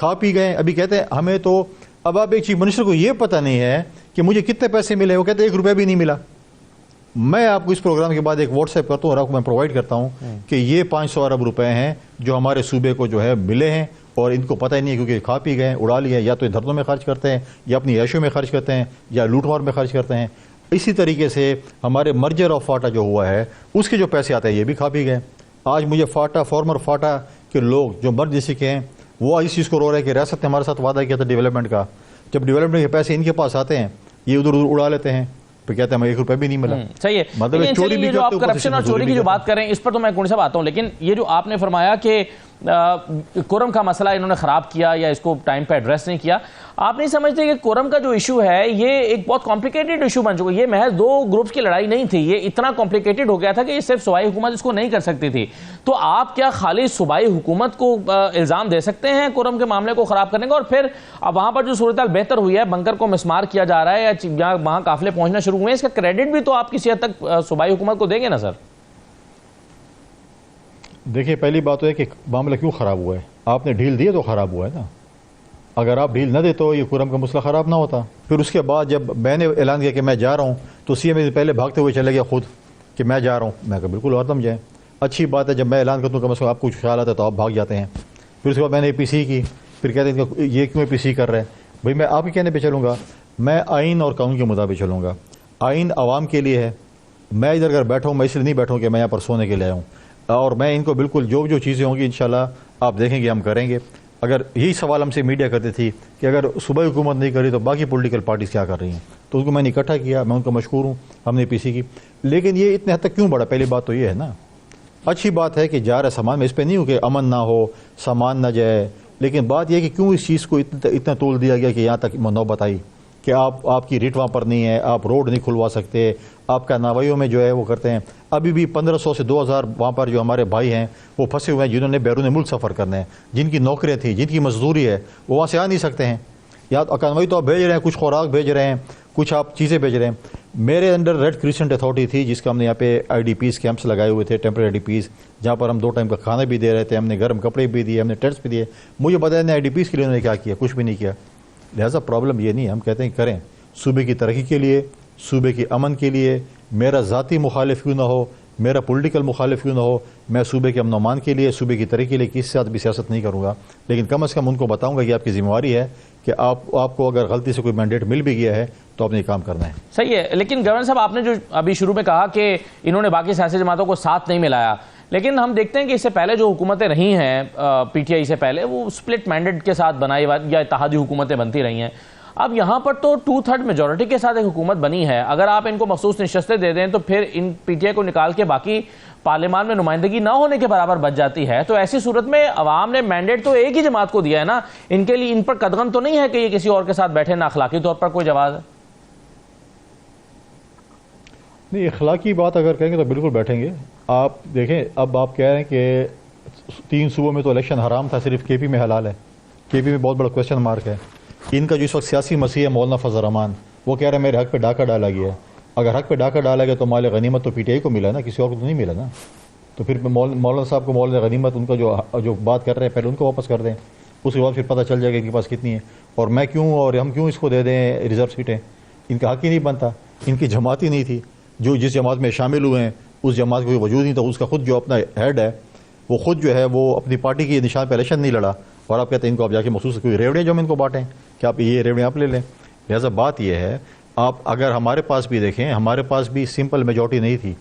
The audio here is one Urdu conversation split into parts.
کھا پی گئے. ابھی کہتے ہیں ہمیں تو اب آپ ایک چیف منسٹر کو یہ پتہ نہیں ہے کہ مجھے کتنے پیسے ملے. وہ کہتے ہیں 1 روپیہ بھی نہیں ملا. میں آپ کو اس پروگرام کے بعد ایک واٹس ایپ کرتا ہوں اور آپ کو میں پرووائڈ کرتا ہوں کہ یہ 500 ارب روپے ہیں جو ہمارے صوبے کو جو ہے ملے ہیں اور ان کو پتہ ہی نہیں ہے کیونکہ کھا پی گئے اڑا لیے, یا تو دھرتوں میں خرچ کرتے ہیں یا اپنی عیشوں میں خرچ کرتے ہیں یا لوٹ مار میں خرچ کرتے ہیں. اسی طریقے سے ہمارے مرجر آف فاٹا جو ہوا ہے اس کے جو پیسے آتے ہیں یہ بھی کھا پی گئے. آج مجھے فاٹا فارمر فاٹا کے لوگ جو مرد جیسے کے ہیں وہ اس چیز کو رو رہے ہیں کہ ریاست نے ہمارے ساتھ وعدہ کیا تھا ڈیولپمنٹ کا, جب ڈیولپمنٹ کے پیسے ان کے پاس آتے ہیں یہ ادھر ادھر اڑا لیتے ہیں پھر کہتے ہیں ہمیں 1 روپیہ بھی نہیں ملا. صحیح ہے. مطلب چوری بھی جو آپ کرپشن اور چوری کی جو بات کر رہے ہیں اس پر تو میں کون سا آتا ہوں, لیکن یہ جو آپ نے فرمایا کہ کورم کا مسئلہ انہوں نے خراب کیا یا اس کو ٹائم پہ ایڈریس نہیں کیا, آپ نہیں سمجھتے کہ کورم کا جو ایشو ہے یہ ایک بہت کمپلیکیٹڈ ایشو بن چکا ہے؟ یہ محض 2 گروپس کی لڑائی نہیں تھی, یہ اتنا کمپلیکیٹڈ ہو گیا تھا کہ یہ صرف صوبائی حکومت اس کو نہیں کر سکتی تھی. تو آپ کیا خالی صوبائی حکومت کو الزام دے سکتے ہیں کورم کے معاملے کو خراب کرنے کا, اور پھر اب وہاں پر جو صورتحال بہتر ہوئی ہے, بنکر کو مسمار کیا جا رہا ہے یا وہاں قافلے پہنچنا شروع ہوئے ہیں, اس کا کریڈٹ بھی تو آپ کسی حد تک صوبائی حکومت کو دیں گے نا سر؟ دیکھیں پہلی بات تو ہے کہ معاملہ کیوں خراب ہوا ہے, آپ نے ڈھیل دی تو خراب ہوا ہے نا. اگر آپ ڈھیل نہ دے تو یہ کورم کا مسئلہ خراب نہ ہوتا. پھر اس کے بعد جب میں نے اعلان کیا کہ میں جا رہا ہوں تو سی ایم پہلے بھاگتے ہوئے چلے گیا خود کہ میں جا رہا ہوں. میں کہا بالکل اور جائیں, اچھی بات ہے, جب میں اعلان کرتا ہوں کم از کم آپ کو کچھ خیال آتا ہے تو آپ بھاگ جاتے ہیں. پھر اس کے بعد میں نے اے پی سی کی, پھر کہتے ہیں کہ یہ کیوں اے پی سی کر رہے ہیں. بھائی میں آپ کے کہنے پہ چلوں گا, میں آئین اور قانون کے مطابق چلوں گا. آئین عوام کے لیے ہے, میں ادھر اگر بیٹھا ہوں میں اس لیے نہیں بیٹھا ہوں کہ میں یہاں پر سونے کے لیے آیا ہوں, اور میں ان کو بالکل جو چیزیں ہوں گی انشاءاللہ آپ دیکھیں گے ہم کریں گے. اگر یہی سوال ہم سے میڈیا کرتی تھی کہ اگر صوبائی حکومت نہیں کری تو باقی پولیٹیکل پارٹیز کیا کر رہی ہیں, تو اس کو میں نے اکٹھا کیا, میں ان کا مشکور ہوں, ہم نے پی سی کی. لیکن یہ اتنے حد تک کیوں بڑھا؟ پہلی بات تو یہ ہے نا, اچھی بات ہے کہ جا رہا سامان, میں اس پہ نہیں ہوں کہ امن نہ ہو سامان نہ جائے, لیکن بات یہ ہے کہ کیوں اس چیز کو اتنا طول دیا گیا کہ یہاں تک نوبت آئی کہ آپ کی ریٹ وہاں پر نہیں ہے, آپ روڈ نہیں کھلوا سکتے, آپ کا ناویوں میں جو ہے وہ کرتے ہیں. ابھی بھی 1500 سے 2000 وہاں پر جو ہمارے بھائی ہیں وہ پھنسے ہوئے ہیں جنہوں نے بیرون ملک سفر کرنا ہے, جن کی نوکریاں تھیں, جن کی مزدوری ہے, وہ وہاں سے آ نہیں سکتے ہیں. یا کانوئی تو آپ بھیج رہے ہیں, کچھ خوراک بھیج رہے ہیں, کچھ آپ چیزیں بھیج رہے ہیں. میرے انڈر ریڈ کریسنٹ اتھارٹی تھی جس کا ہم نے یہاں پہ آئی ڈی پیز کیمپس لگائے ہوئے تھے, ٹیمپرری آئی ڈی پیز, جہاں پر ہم 2 ٹائم کا کھانا بھی دے رہے تھے, ہم نے گرم کپڑے بھی دیے, ہم نے ٹینٹس بھی دیے. مجھے بتایا نہیں آئی ڈی پیز کے لیے انہوں نے کیا کیا, کچھ بھی نہیں کیا. لہٰذا پرابلم یہ نہیں ہے, ہم کہتے ہیں کریں صوبے کی ترقی کے لیے, صوبے کی امن کے لیے. میرا ذاتی مخالف کیوں نہ ہو, میرا پولیٹیکل مخالف کیوں نہ ہو, میں صوبے کے امن و امان کے لیے, صوبے کی ترقی کے لیے کسی ساتھ بھی سیاست نہیں کروں گا. لیکن کم از کم ان کو بتاؤں گا کہ آپ کی ذمہ داری ہے کہ آپ کو اگر غلطی سے کوئی مینڈیٹ مل بھی گیا ہے تو آپ نے کام کرنا ہے. صحیح ہے. لیکن گورنر صاحب آپ نے جو ابھی شروع میں کہا کہ انہوں نے باقی سیاسی جماعتوں کو ساتھ نہیں ملایا, لیکن ہم دیکھتے ہیں کہ اس سے پہلے جو حکومتیں رہی ہیں پی ٹی آئی سے پہلے, وہ سپلٹ مینڈیٹ کے ساتھ بنائی یا اتحادی حکومتیں بنتی رہی ہیں. اب یہاں پر تو 2/3 میجورٹی کے ساتھ ایک حکومت بنی ہے, اگر آپ ان کو مخصوص نشستیں دے دیں تو پھر ان پی ٹی آئی کو نکال کے باقی پارلیمان میں نمائندگی نہ ہونے کے برابر بچ جاتی ہے. تو ایسی صورت میں عوام نے مینڈیٹ تو ایک ہی جماعت کو دیا ہے نا, ان کے لیے ان پر قدغن تو نہیں ہے کہ یہ کسی اور کے ساتھ بیٹھے, نہ اخلاقی طور پر کوئی جواز ہے؟ نہیں, اخلاقی بات اگر کہیں گے تو بالکل بیٹھیں گے. آپ دیکھیں, اب آپ کہہ رہے ہیں کہ 3 صوبوں میں تو الیکشن حرام تھا, صرف کے پی میں حلال ہے. کے پی میں بہت بڑا کویسچن مارک ہے. ان کا جو اس وقت سیاسی مسیح ہے مولانا فضل الرحمان, وہ کہہ رہے ہیں میرے حق پہ ڈاکہ ڈالا گیا ہے. اگر حق پہ ڈاکہ ڈالا گیا تو مال غنیمت تو پی ٹی آئی کو ملا نا, کسی اور کو تو نہیں ملا نا. تو پھر مولانا صاحب کو مال غنیمت ان کا جو بات کر رہے ہیں پہلے ان کو واپس کر دیں, اس کے بعد پھر پتہ چل جائے گا ان کے پاس کتنی ہے. اور میں کیوں اور ہم کیوں اس کو دے دیں ریزرو سیٹیں؟ ان کا حق ہی نہیں بنتا. ان کی جماعت ہی نہیں تھی, جو جس جماعت میں شامل ہوئے ہیں اس جماعت کو کوئی وجود نہیں تھا. اس کا خود جو اپنا ہیڈ ہے وہ خود جو ہے وہ اپنی پارٹی کی نشان پہ الیکشن نہیں لڑا, اور آپ کہتے ہیں ان کو آپ جا کے مخصوص کوئی ریوڑیاں جو ہم ان کو بانٹیں کہ آپ یہ ریوڑیاں آپ لے لیں. لہٰذا بات یہ ہے, آپ اگر ہمارے پاس بھی دیکھیں, ہمارے پاس بھی سمپل میجورٹی نہیں تھی,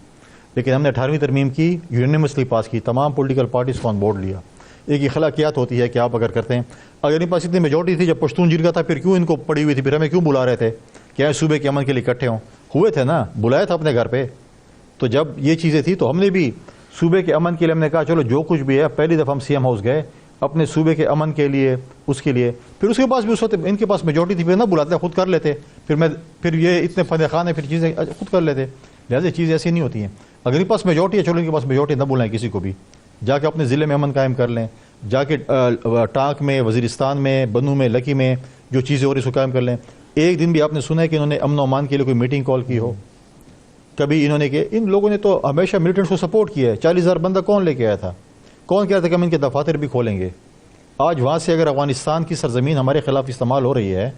لیکن ہم نے 18ویں ترمیم کی یونینیمسلی پاس کی, تمام پولیٹیکل پارٹیز کو آن بورڈ لیا. ایک اخلاقیات ہوتی ہے کہ آپ اگر کرتے ہیں, اگر ان پاس اتنی میجورٹی تھی جب پشتون جن کا تھا, پھر کیوں ان کو پڑی ہوئی تھی, پھر ہمیں کیوں بلا رہے تھے کہ صوبے کے امن کے لیے اکٹھے ہوں؟ ہوئے تھے نا, بلایا تھا اپنے گھر پہ. تو جب یہ چیزیں تھی تو ہم نے بھی صوبے کے امن کے لیے ہم نے کہا چلو جو کچھ بھی ہے. پہلی دفعہ ہم سی ایم ہاؤس گئے اپنے صوبے کے امن کے لیے, اس کے لیے. پھر اس کے پاس بھی اس وقت ان کے پاس میجورٹی تھی, پھر نہ بلاتے, خود کر لیتے. پھر یہ اتنے فن خان ہیں, پھر چیزیں خود کر لیتے. لہٰذا چیزیں ایسی نہیں ہوتی ہیں. اگر ان کے پاس میجورٹی ہے, چلو ان کے پاس میجورٹی نہ بلائیں کسی کو بھی, جا کے اپنے ضلع میں امن قائم کر لیں, جا کے ٹانک میں, وزیرستان میں, بنو میں, لکی میں جو چیزیں ہو رہی اس کو قائم کر لیں. ایک دن بھی آپ نے سنا ہے کہ انہوں نے امن و امان کے لیے کوئی میٹنگ کال کی ہو؟ کبھی انہوں نے کہ ان لوگوں نے تو ہمیشہ ملیٹنٹس کو سپورٹ کیا ہے. 40,000 بندہ کون لے کے آیا تھا؟ کون کہہ رہا تھا کہ ہم ان کے دفاتر بھی کھولیں گے؟ آج وہاں سے اگر افغانستان کی سرزمین ہمارے خلاف استعمال ہو رہی ہے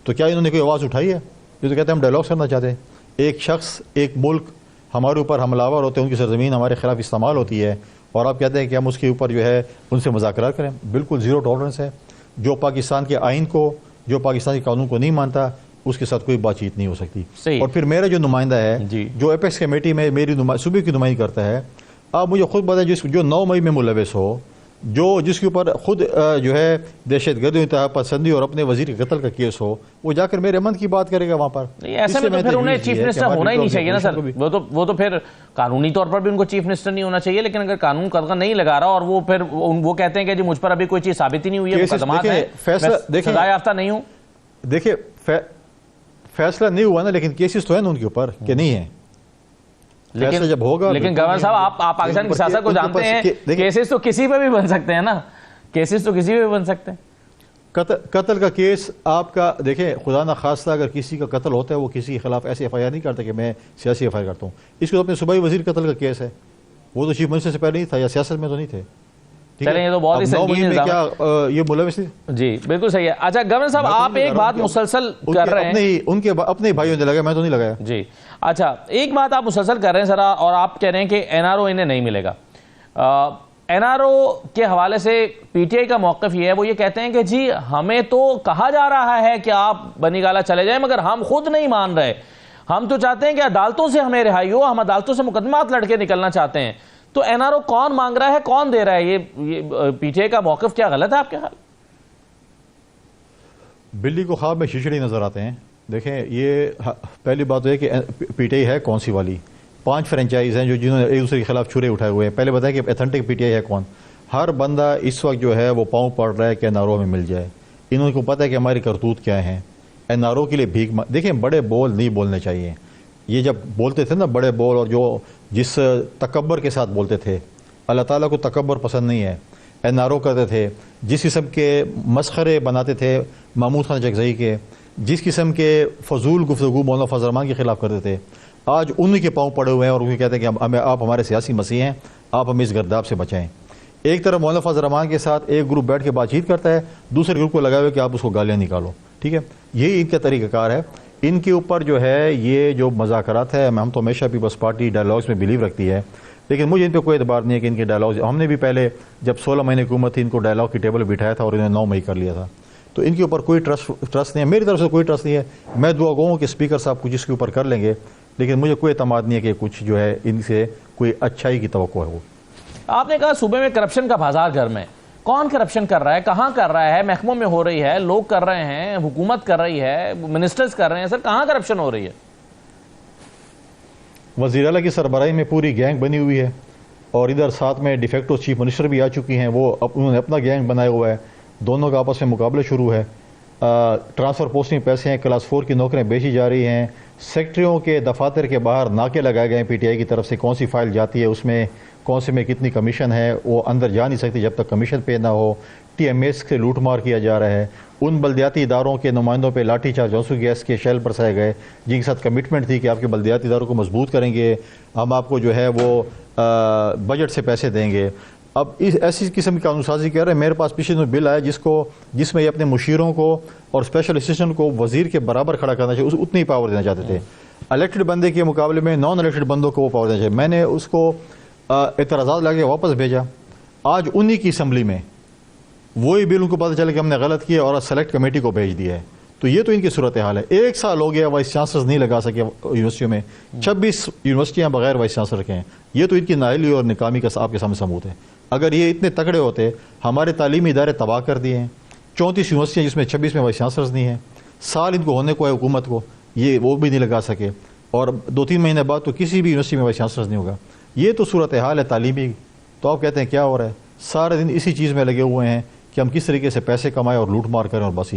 تو کیا انہوں نے کوئی آواز اٹھائی ہے؟ یہ تو کہتے ہیں ہم ڈائلاگ کرنا چاہتے ہیں. ایک شخص ایک ملک ہمارے اوپر حملہ آور ہوتے ہیں، ان کی سرزمین ہمارے خلاف استعمال ہوتی ہے اور آپ کہتے ہیں کہ ہم اس کے اوپر جو ہے ان سے مذاکرات کریں. بالکل زیرو ٹالرنس ہے. جو پاکستان کے آئین کو، جو پاکستان کے قانون کو نہیں مانتا اس کے ساتھ کوئی بات چیت نہیں ہو سکتی. صحیح. اور پھر میرا جو نمائندہ ہے جی. جو ایپیکس کمیٹی میں میری صوبے کی نمائندگی کرتا ہے، آپ مجھے خود بتائیں جو 9 مئی میں ملوث ہو، جس کے اوپر خود جو ہے دہشت گردی، انتہا پسندی اور اپنے وزیر کے قتل کا کیس ہو، وہ جا کر میرے امن کی بات کرے گا وہاں پر. ایسے میں تو پھر انہیں چیف منسٹر ہونا ہی نہیں چاہیے نا سر. وہ تو پھر قانونی طور پر بھی ان کو چیف منسٹر نہیں ہونا چاہیے، لیکن اگر قانون قدغن نہیں لگا رہا اور وہ پھر وہ کہتے ہیں کہ جی مجھ پر ابھی کوئی چیز ثابت ہی نہیں ہوئی ہے، مقدمات ہیں، میں سزا یافتہ نہیں ہوں. دیکھیں فیصلہ نہیں ہوا نا، لیکن کیسز تو ہیں نا ان کے اوپر کہ نہیں ہے. فیصلہ جب ہوگا. لیکن گورنر صاحب آپ پاکستان کی سیاست کو جانتے ہیں، کیسز تو کسی پہ بھی بن سکتے ہیں نا، کیسز تو کسی پہ بھی بن سکتے ہیں. قتل کا کیس آپ کا دیکھیں، خدا نہ خواستہ اگر کسی کا قتل ہوتا ہے وہ کسی کے خلاف ایسی ایف آئی آر نہیں کرتا کہ میں سیاسی ایف آئی آر کرتا ہوں. اس کو اپنے صوبائی وزیر قتل کا کیس ہے، وہ تو چیف منسٹر سے پہلے نہیں تھا یا سیاست میں تو نہیں تھے. چلیں یہ تو بہت ہی سنگین کیا یہ ملوث تھی. جی بالکل صحیح ہے. اچھا گورنر صاحب آپ ایک بات مسلسل کر رہے ہیں، ان کے اپنے بھائیوں نے لگایا، میں تو نہیں لگایا. جی اچھا ایک بات آپ مسلسل کر رہے ہیں سر، اور آپ کہہ رہے ہیں کہ این آر او انہیں نہیں ملے گا. این آر او کے حوالے سے پی ٹی آئی کا موقف یہ ہے، وہ یہ کہتے ہیں کہ جی ہمیں تو کہا جا رہا ہے کہ آپ بنی گالہ چلے جائیں، مگر ہم خود نہیں مان رہے. ہم تو چاہتے ہیں کہ عدالتوں سے ہمیں رہائی ہو، ہم عدالتوں سے مقدمات لڑ کے نکلنا چاہتے ہیں. تو این آر او کون مانگ رہا ہے، کون دے رہا ہے؟ یہ پی ٹی آئی کا موقف کیا غلط ہے آپ کے خیال؟ بلی کو خواب میں شیشڑی نظر آتے ہیں. دیکھیں یہ پہلی بات ہے کہ پی ٹی آئی ہے کون سی والی. 5 فرنچائز ہیں جو جنہوں نے ایک دوسرے کے خلاف چھرے اٹھائے ہوئے ہیں. پہلے بتائیں کہ ایتھنٹک پی ٹی آئی ہے کون. ہر بندہ اس وقت جو ہے وہ پاؤں پڑ رہا ہے کہ این آر او میں مل جائے. انہوں کو پتہ ہے کہ ہماری کرتوت کیا ہیں. این آر او کے لیے دیکھیں بڑے بول نہیں بولنے چاہیے. یہ جب بولتے تھے نا بڑے بول، اور جو جس تکبر کے ساتھ بولتے تھے، اللہ تعالیٰ کو تکبر پسند نہیں ہے. این آر او کرتے تھے، جس قسم کے مسخرے بناتے تھے محمود خان چکزئی کے، جس قسم کے فضول گفتگو مولانا فضل الرحمان کے خلاف کرتے تھے، آج انہی کے پاؤں پڑے ہوئے ہیں اور وہ کہتے ہیں کہ آپ ہمارے سیاسی مسیح ہیں، آپ ہمیں اس گرداب سے بچائیں. ایک طرف مولانا فضل الرحمان کے ساتھ ایک گروپ بیٹھ کے بات چیت کرتا ہے، دوسرے گروپ کو لگا ہوئے کہ آپ اس کو گالیاں نکالو. ٹھیک ہے، یہی ان کا طریقہ کار ہے. ان کے اوپر جو ہے یہ جو مذاکرات ہے، ہم تو ہمیشہ پیپلز پارٹی ڈائلاگس میں بلیو رکھتی ہے، لیکن مجھے ان پہ کوئی اعتبار نہیں ہے کہ ان کے ڈائلاگز، ہم نے بھی پہلے جب 16 مہینے حکومت تھی ان کو ڈائلاگ کی ٹیبل بٹھایا تھا اور انہوں نے 9 مئی کر لیا تھا. تو ان کے اوپر کوئی ٹرسٹ نہیں ہے، میری طرف سے کوئی ٹرسٹ نہیں ہے. میں دعا گو ہوں کہ اسپیکر صاحب کچھ اس کے اوپر کر لیں گے، لیکن مجھے کوئی اعتماد نہیں ہے کہ کچھ جو ہے ان سے کوئی اچھائی کی توقع ہے. وہ آپ نے کہا صوبے میں کرپشن کا بازار گرم ہے. کون کرپشن کر رہا ہے، کہاں کر رہا ہے؟ محکموں میں ہو رہی ہے، لوگ کر رہے ہیں، حکومت کر رہی ہے، منسٹرز کر رہے ہیں. سر کہاں کرپشن ہو رہی ہے؟ وزیر اعلیٰ کی سربراہی میں پوری گینگ بنی ہوئی ہے، اور ادھر ساتھ میں ڈیفیکٹو چیف منسٹر بھی آ چکی ہیں، وہ انہوں نے اپنا گینگ بنایا ہوا ہے. دونوں کا آپس میں مقابلے شروع ہے. ٹرانسفر پوسٹنگ پیسے ہیں، کلاس 4 کی نوکریاں بیچی جا رہی ہیں. سیکٹریوں کے دفاتر کے باہر ناکے لگائے گئے ہیں پی ٹی آئی کی طرف سے، کون سی فائل جاتی ہے، اس میں کون سے میں کتنی کمیشن ہے، وہ اندر جا نہیں سکتی جب تک کمیشن پے نہ ہو. ٹی ایم ایس سے لوٹ مار کیا جا رہا ہے. ان بلدیاتی اداروں کے نمائندوں پہ لاٹھی چارج آنسو گیس کے شیل برسائے گئے، جن کے ساتھ کمٹمنٹ تھی کہ آپ کے بلدیاتی اداروں کو مضبوط کریں گے، ہم آپ کو جو ہے وہ بجٹ سے پیسے دیں گے. اب ایسی قسم کی قانون سازی کر رہے ہیں. میرے پاس پچھلے دنوں بل آیا جس میں یہ اپنے مشیروں کو اور اسپیشل اسسٹنٹ کو وزیر کے برابر کھڑا کرنا چاہیے، اتنی پاور دینا چاہتے تھے. الیکٹڈ بندے کے مقابلے میں نان الیکٹڈ بندوں کو وہ پاور دینا چاہیے. میں نے اس کو اعتراضات لا کے واپس بھیجا. آج انہی کی اسمبلی میں وہی بل ان کو پتہ چلا کہ ہم نے غلط کیا اور سلیکٹ کمیٹی کو بھیج دیا ہے. تو یہ تو ان کی صورتحال ہے. 1 سال ہو گیا وائس چانسلرز نہیں لگا سکے یونیورسٹیوں میں. 26 یونیورسٹیاں بغیر وائس چانسلر کے ہیں. یہ تو ان کی نااہلی اور ناکامی کا آپ کے سامنے ثبوت ہے. اگر یہ اتنے تکڑے ہوتے، ہمارے تعلیمی ادارے تباہ کر دیے ہیں. 34 یونیورسٹیاں جس میں 26 میں وائس چانسلرز نہیں ہیں. سال ان کو ہونے کو ہے حکومت کو، یہ وہ بھی نہیں لگا سکے، اور 2-3 مہینے بعد تو کسی بھی یونیورسٹی میں وائس چانسلرز نہیں ہوگا. یہ تو صورتحال ہے تعلیمی. تو آپ کہتے ہیں کیا ہو رہا ہے؟ سارے دن اسی چیز میں لگے ہوئے ہیں کہ ہم کس طریقے سے پیسے کمائیں اور لوٹ مار کریں اور بس یہ